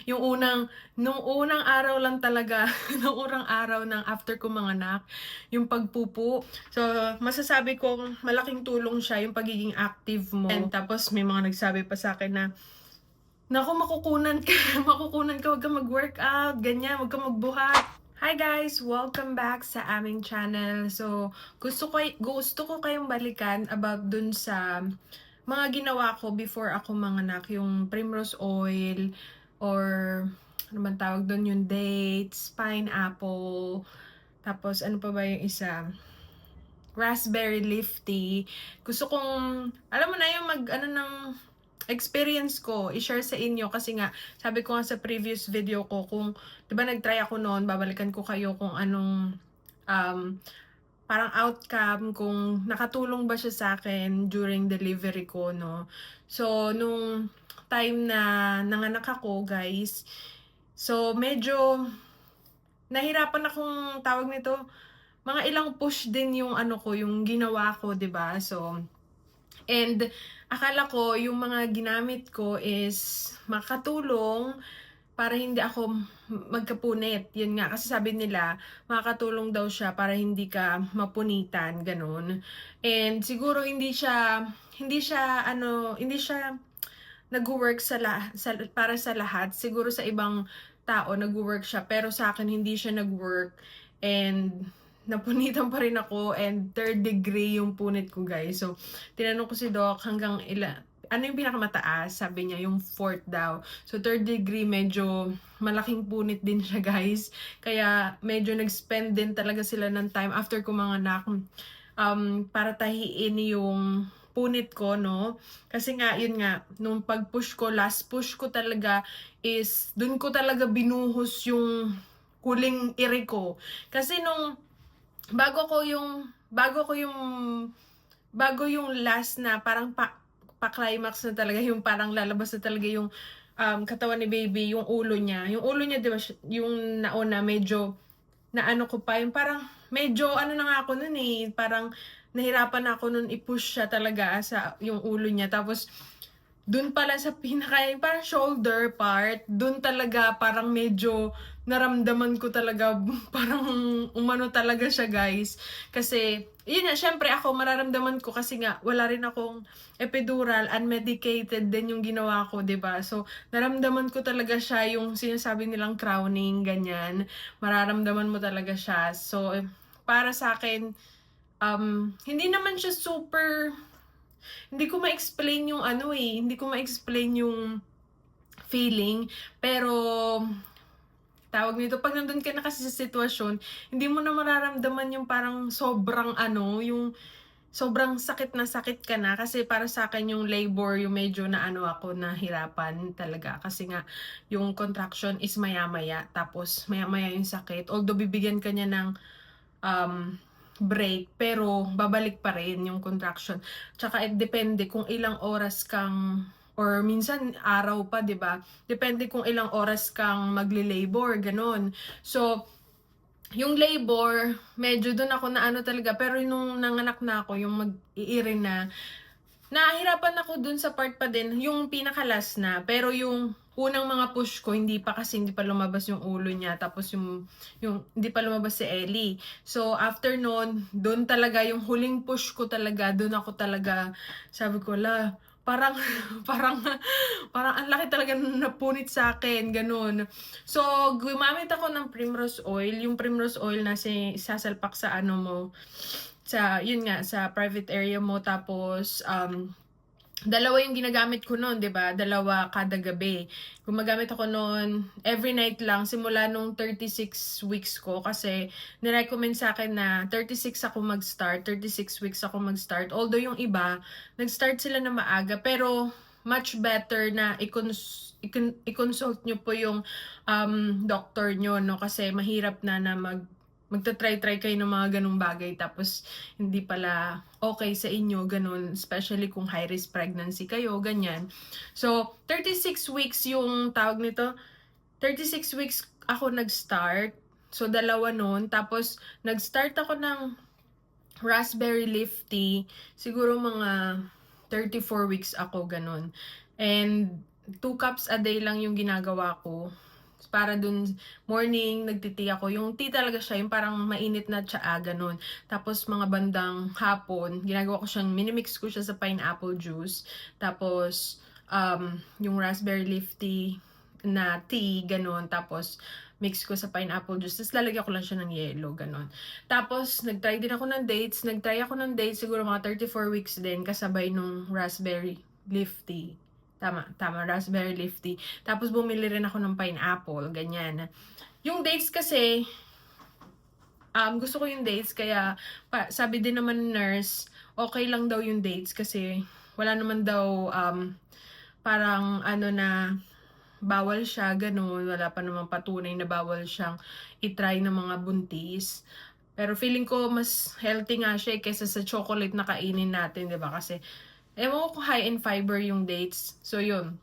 Nung unang araw lang talaga, nung unang araw ng after ko manganak, yung pagpupo. So, masasabi kong malaking tulong siya yung pagiging active mo. And tapos may mga nagsabi pa sa akin na, naku, makukunan ka, makukunan ka, wag ka mag-workout, ganyan, wag ka magbuhat. Hi guys! Welcome back sa aming channel. So, gusto ko kayong balikan about dun sa mga ginawa ko before ako manganak. Yung primrose oil, or ano man tawag dun, yung dates, pineapple, tapos ano pa ba yung isa? Raspberry leaf tea. Gusto kong, alam mo na yung ano ng experience ko, i-share sa inyo kasi nga, sabi ko nga sa previous video ko, kung, di ba nag-try ako noon, babalikan ko kayo kung anong, um, parang outcome, kung nakatulong ba siya sa akin during delivery ko, no? So, nung time na nanganak ako, guys, so, medyo, nahirapan akong tawag nito, mga ilang push din yung ano ko, yung ginawa ko, 'di ba? So, and akala ko yung mga ginamit ko is makatulong para hindi ako magkapunit. Yun nga, kasi sabi nila, makakatulong daw siya para hindi ka mapunitan, ganun. And siguro hindi siya nag-work para sa lahat. Siguro sa ibang tao nag-work siya, pero sa akin hindi siya nag-work. And napunitan pa rin ako, and 3rd degree yung punit ko, guys. So, tinanong ko si Doc hanggang ano yung pinakamataas? Sabi niya, yung 4th daw. So, 3rd degree, medyo malaking punit din siya, guys. Kaya, medyo nag-spend din talaga sila ng time after ko manganak, para tahiin yung punit ko, no? Kasi nga, yun nga, nung pag-push ko, last push ko talaga is, dun ko talaga binuhos yung huling iri ko. Kasi nung, bago ko yung, bago yung last na parang pa-climax na talaga, yung parang lalabas na talaga yung katawan ni baby, yung ulo niya. Yung ulo niya, di ba, yung nauna, medyo, na ano ko pa, yung parang, medyo, ano na nga ako nun eh, parang, nahirapan ako nun i-push siya talaga sa yung ulo niya. Tapos, dun pala sa pinaka, parang shoulder part, dun talaga parang medyo naramdaman ko talaga, parang umano talaga siya, guys. Kasi, yun nga, syempre ako mararamdaman ko kasi nga wala rin akong epidural, unmedicated din yung ginawa ko, 'di ba? So, naramdaman ko talaga siya, yung sinasabi nilang crowning, ganyan. Mararamdaman mo talaga siya. So, para sa akin, hindi naman siya super, hindi ko ma-explain yung ano eh, hindi ko ma-explain yung feeling, pero tawag nito, pag nandun ka na kasi sa sitwasyon, hindi mo na mararamdaman yung parang sobrang ano, yung sobrang sakit na sakit ka na. Kasi para sa akin yung labor, yung medyo na ano ako, nahirapan talaga. Kasi nga, yung contraction is maya-maya, tapos maya-maya yung sakit. Although bibigyan ka niya ng break, pero babalik pa rin yung contraction. Tsaka depende kung ilang oras kang, or minsan araw pa, 'di ba? Depende kung ilang oras kang magle-labor, ganun. So, yung labor, medyo doon ako na ano talaga, pero nung nanganak na ako, yung mag-iirin na, nahirapan ako dun sa part pa din, yung pinakalas na, pero yung unang mga push ko, hindi pa kasi, hindi pa lumabas yung ulo niya, tapos yung hindi pa lumabas si Ellie. So, after nun, dun talaga, yung huling push ko talaga, dun ako talaga, sabi ko, parang, parang, parang ang laki talaga napunit sa akin, ganun. So, gumamit ako ng primrose oil, yung primrose oil na sasalpak sa ano mo, sa, yun nga, sa private area mo, tapos, dalawa yung ginagamit ko noon, 'di ba? Dalawa kada gabi. Gumagamit ako noon every night lang simula nung 36 weeks ko, kasi ni-recommend sa akin na 36 ako mag-start, 36 weeks ako mag-start. Although yung iba, nag-start sila na maaga, pero much better na i-consult nyo po yung doctor nyo, no? Kasi mahirap na magta-try kayo ng mga ganung bagay, tapos hindi pala okay sa inyo, ganun, especially kung high-risk pregnancy kayo, ganyan. So, 36 weeks yung tawag nito, 36 weeks ako nag-start, so dalawa nun, tapos nag-start ako ng raspberry leaf tea, siguro mga 34 weeks ako, ganun. And 2 cups a day lang yung ginagawa ko. Para dun morning, nagti-tea ako. Yung tea talaga siya, yung parang mainit na tsaa, ganun. Tapos mga bandang hapon, ginagawa ko siyang, minimix ko siya sa pineapple juice. Tapos, yung raspberry leaf tea na tea, ganun. Tapos, mix ko sa pineapple juice. Tapos, lalagyan ko lang siya ng yelo, ganun. Tapos, nag-try din ako ng dates. Nag-try ako ng dates, siguro mga 34 weeks din, kasabay nung raspberry leaf tea. Tama, raspberry leaf tea. Tapos bumili rin ako ng pineapple, ganyan. Yung dates kasi, gusto ko yung dates, kaya sabi din naman ng nurse, okay lang daw yung dates kasi wala naman daw parang ano na bawal siya, ganun. Wala pa naman patunay na bawal siyang itry ng mga buntis. Pero feeling ko mas healthy nga siya kaysa sa chocolate na kainin natin, 'di ba? Kasi ewan ko kung high in fiber yung dates. So, yun.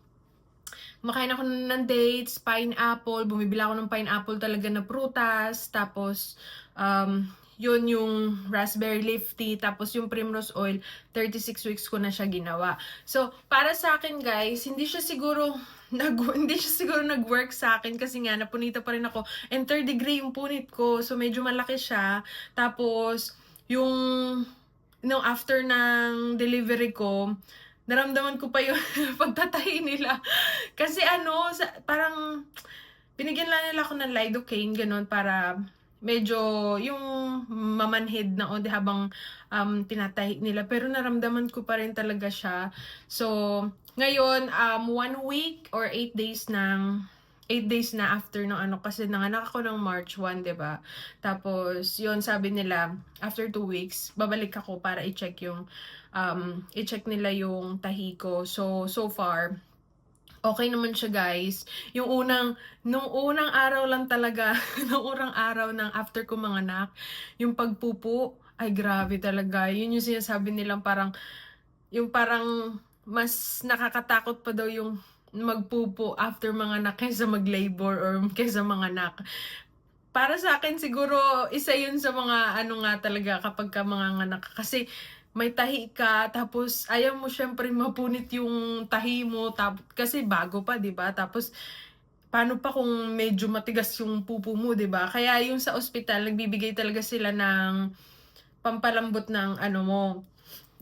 Kumakain ako ng dates, pineapple. Bumibili ako ng pineapple talaga na prutas. Tapos, yun yung raspberry leaf tea. Tapos, yung primrose oil, 36 weeks ko na siya ginawa. So, para sa akin, guys, hindi siya siguro nag-work sa akin kasi nga napunita pa rin ako. And 3rd degree yung punit ko. So, medyo malaki siya. Tapos, yung nung after ng delivery ko, naramdaman ko pa yung pagtatahi nila. Kasi parang binigyan lang nila ako ng lidocaine, ganun, para medyo yung mamanhid na onde habang tinatahi nila. Pero naramdaman ko pa rin talaga siya. So, ngayon, 1 week or 8 days 8 days na after ng kasi nanganak ako ng March 1, 'di ba? Tapos, yun, sabi nila, after 2 weeks, babalik ako para i-check nila yung tahi ko. So far, okay naman siya, guys. Nung unang araw lang talaga, nung unang araw ng after ko manganak, yung pagpupo, ay grabe talaga. Yun yung sinasabi nilang yung parang mas nakakatakot pa daw yung magpupo after manganak kaysa mag-labor or kaysa manganak. Para sa akin siguro isa yun sa mga nga talaga kapag ka manganganak ka. Kasi may tahi ka, tapos ayaw mo syempre mapunit yung tahi mo, kasi bago pa, 'di ba? Tapos paano pa kung medyo matigas yung pupo mo, 'di ba? Kaya yung sa ospital nagbibigay talaga sila ng pampalambot ng mo.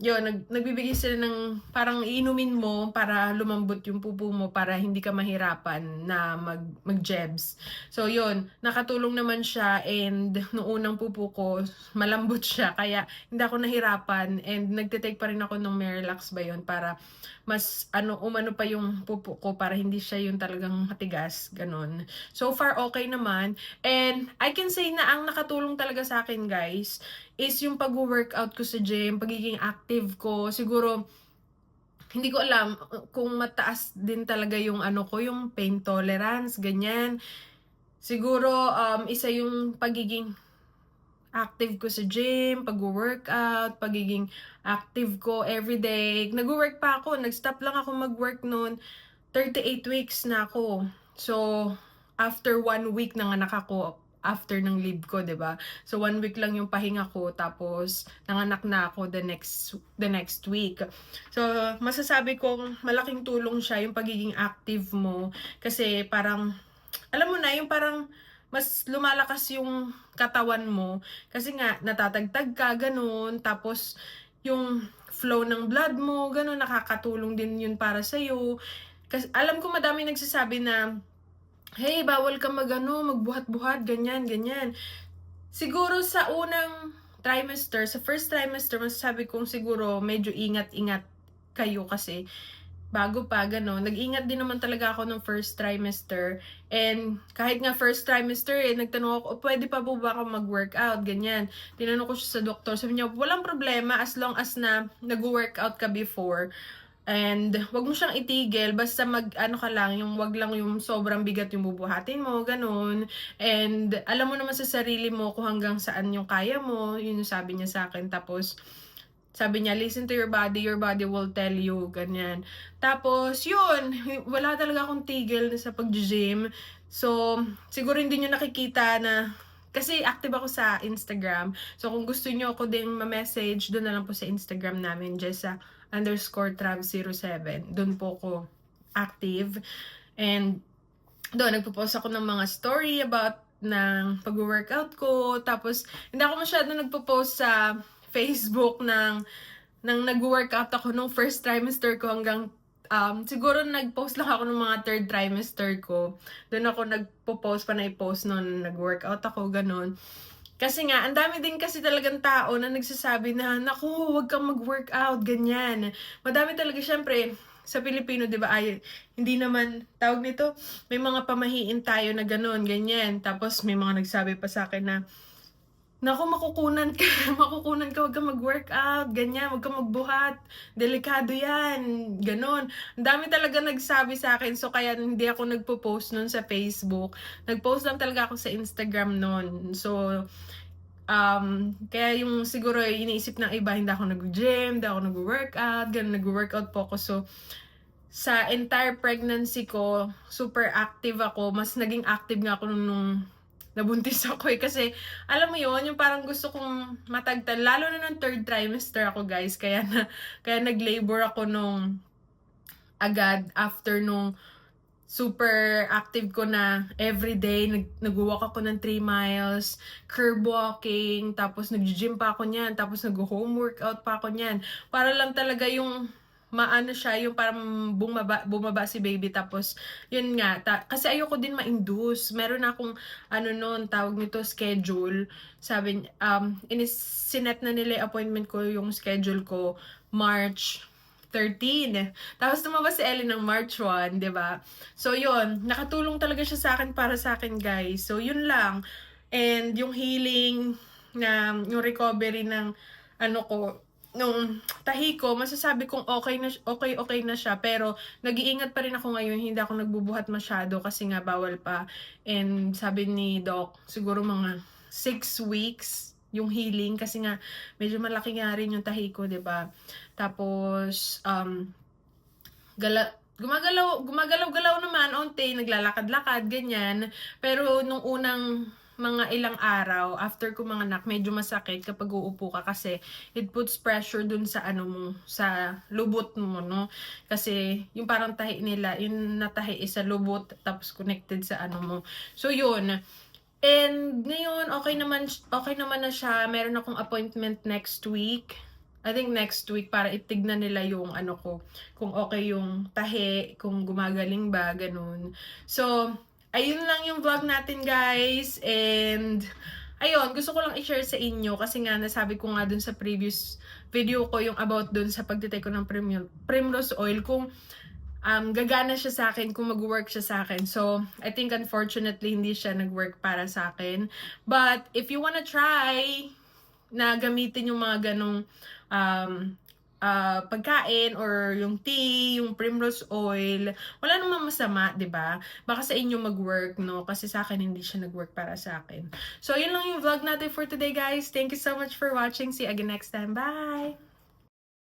Yun, nagbibigay sila ng parang iinumin mo para lumambot yung pupo mo para hindi ka mahirapan na mag-jebs. So, yun, nakatulong naman siya, and nung unang pupo ko, malambot siya. Kaya hindi ako nahirapan, and nagtitake pa rin ako ng Miralax ba yun para mas umano pa yung pupo ko para hindi siya yung talagang matigas, ganun. So far, okay naman. And I can say na ang nakatulong talaga sa akin, guys, is yung pag-workout ko sa gym, pagiging active ko. Siguro, hindi ko alam kung mataas din talaga yung yung pain tolerance, ganyan. Siguro, isa yung pagiging active ko sa gym, pag-workout, pagiging active ko everyday. Nag-work pa ako, nag-stop lang ako mag-work noon. 38 weeks na ako. So, after 1 week nanganak ako, after ng leave ko, 'di ba? So 1 week lang yung pahinga ko, tapos nanganak na ako the next week. So masasabi kong malaking tulong siya yung pagiging active mo, kasi parang alam mo na yung parang mas lumalakas yung katawan mo kasi nga natatagtag ka, ganun. Tapos yung flow ng blood mo, ganun, nakakatulong din yun para sa'yo. Kasi alam ko madami nagsasabi na, hey, bawal ka magbuhat-buhat, ganyan. Siguro sa unang trimester, sa first trimester, masasabi kong siguro medyo ingat-ingat kayo kasi bago pa, gano'n. Nag-ingat din naman talaga ako ng first trimester. And kahit nga first trimester, nagtanong ako, pwede pa po ba ako mag-workout, ganyan. Tinanong ko siya sa doktor, sabi niya, walang problema as long as na nag-workout ka before. And wag mo siyang itigil, basta ka lang, wag lang yung sobrang bigat yung bubuhatin mo, ganun. And alam mo naman sa sarili mo kung hanggang saan yung kaya mo, yun yung sabi niya sa akin. Tapos sabi niya, listen to your body will tell you, ganyan. Tapos yun, wala talaga akong tigil sa pag-gym. So siguro hindi niyo nakikita na, kasi active ako sa Instagram. So kung gusto niyo ako din ma-message, doon na lang po sa Instagram namin, Jessa_Trav07. Doon po ko active. And doon, nagpo-post ako ng mga story about ng pag-workout ko. Tapos, hindi ako masyado nagpo-post sa Facebook ng nag-workout ako nung first trimester ko hanggang siguro nag-post lang ako ng mga third trimester ko. Doon ako nagpo-post pa na i-post noon nag-workout ako, ganun. Kasi nga, ang dami din kasi talagang tao na nagsasabi na, naku, huwag kang mag-workout, ganyan. Madami talaga, syempre, sa Pilipino, di ba, ay, hindi naman, tawag nito, may mga pamahiin tayo na gano'n, ganyan. Tapos, may mga nagsabi pa sa akin na, naku, makukunan ka, makukunan ka, huwag kang mag-workout, ganyan, huwag kang magbuhat, delikado yan, ganon. Ang dami talaga nagsabi sa akin, so kaya hindi ako nagpo-post nun sa Facebook. Nag-post lang talaga ako sa Instagram nun. So, kaya yung siguro iniisip ng iba, hindi ako nag-gym, hindi ako nag-workout, ganun, nag-workout po ako. So, sa entire pregnancy ko, super active ako. Mas naging active nga ako nung nabuntis ako kasi alam mo yon yung parang gusto kong matagtal, lalo na nung third trimester ako guys, kaya nag-labor ako nung agad after nung super active ko na everyday, nag-walk ako ng 3 miles, curb walking, tapos nag-gym pa ako niyan, tapos nag-home workout pa ako niyan, para lang talaga yung maano siya, yung parang bumaba si baby. Tapos, yun nga, kasi ayoko din ma-induce. Meron akong, noon, tawag nito, schedule. Sabi, sinet na nila yung appointment ko, yung schedule ko, March 13. Tapos tumabas si Ellie ng March 1, 'di ba? So, yun, nakatulong talaga siya sa akin, para sa akin, guys. So, yun lang. And yung healing, yung recovery ng, ko, nung tahi ko, masasabi kong okay na siya, pero nag-iingat pa rin ako ngayon, hindi ako nagbubuhat masyado kasi nga bawal pa. And sabi ni Doc, siguro mga 6 weeks yung healing kasi nga medyo malaki nga rin yung tahi ko, 'di ba? Tapos gumagalaw-galaw naman, onte, naglalakad-lakad, ganyan. Pero nung unang mga ilang araw, after ko manganak, medyo masakit kapag uupo ka kasi it puts pressure dun sa mo, sa lubot mo, no? Kasi yung parang tahi nila, yung natahi is sa lubot, tapos connected sa mo. So, yun. And ngayon, okay naman na siya. Meron akong appointment next week. I think next week para itignan nila yung ko, kung okay yung tahi, kung gumagaling ba, ganun. So, ayun lang yung vlog natin, guys. And, ayun, gusto ko lang i-share sa inyo kasi nga nasabi ko nga dun sa previous video ko yung about dun sa pagtitake ko ng Primrose Oil, kung gagana siya sa akin, kung mag-work siya sa akin. So, I think unfortunately, hindi siya nag-work para sa akin. But, if you wanna try na gamitin yung mga ganong pagkain or yung tea, yung Primrose Oil, wala namang masama, 'di ba? Baka sa inyo mag-work, no? Kasi sa akin hindi siya nag-work para sa akin. So, yun lang yung vlog natin for today, guys. Thank you so much for watching. See you again next time. Bye!